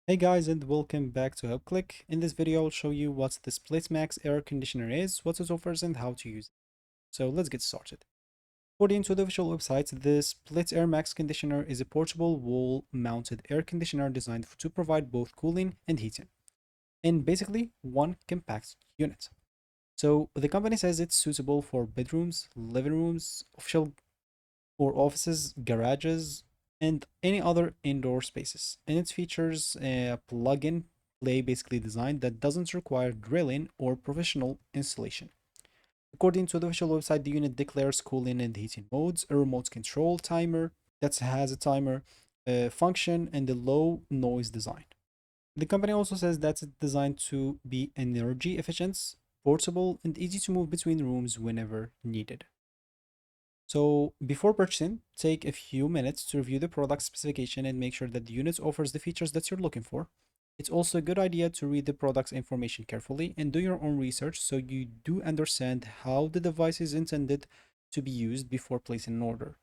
Hey guys, and welcome back to HelpClick. In this video, I'll show you what the SplitMax air conditioner is, what it offers, and how to use it. So let's get started. According to the official website, the Split Air Max conditioner is a portable wall-mounted air conditioner designed to provide both cooling and heating in basically one compact unit. So the company says it's suitable for bedrooms, living rooms, official or offices, garages, and any other indoor spaces. And it features a plug-in play basically design that doesn't require drilling or professional installation. According to the official website, the unit declares cooling and heating modes, a remote control timer that has a timer function, and a low noise design. The company also says that it's designed to be energy efficient, portable, and easy to move between rooms whenever needed. So before purchasing, take a few minutes to review the product specification and make sure that the unit offers the features that you're looking for. It's also a good idea to read the product's information carefully and do your own research so you do understand how the device is intended to be used before placing an order.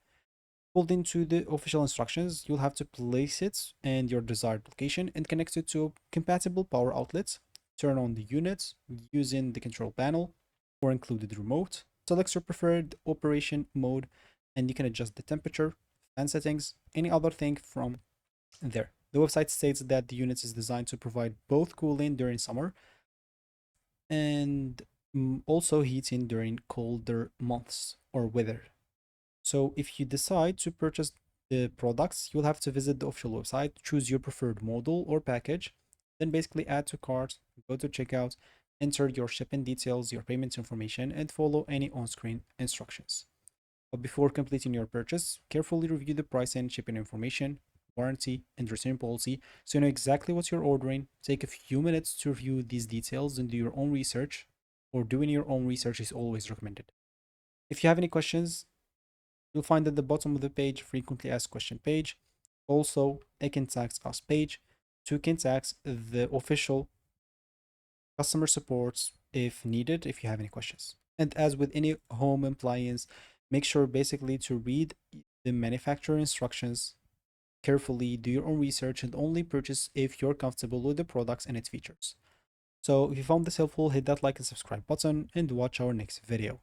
According to the official instructions, you'll have to place it in your desired location and connect it to a compatible power outlet. Turn on the unit using the control panel or included remote. Select your preferred operation mode and you can adjust the temperature, fan settings, any other thing from there. The website states that the unit is designed to provide both cooling during summer and also heating during colder months or weather. So if you decide to purchase the products, you'll have to visit the official website, choose your preferred model or package, then basically add to cart, go to checkout, enter your shipping details, your payment information, and follow any on-screen instructions. But before completing your purchase, carefully review the price and shipping information, warranty, and return policy so you know exactly what you're ordering. Take a few minutes to review these details and do your own research, or doing your own research is always recommended. If you have any questions, you'll find at the bottom of the page frequently asked question page, also a contact us page to contact the official customer supports if needed if you have any questions. And as with any home appliance, make sure basically to read the manufacturer instructions carefully, do your own research, and only purchase if you're comfortable with the products and its features. So if you found this helpful, hit that like and subscribe button and watch our next video.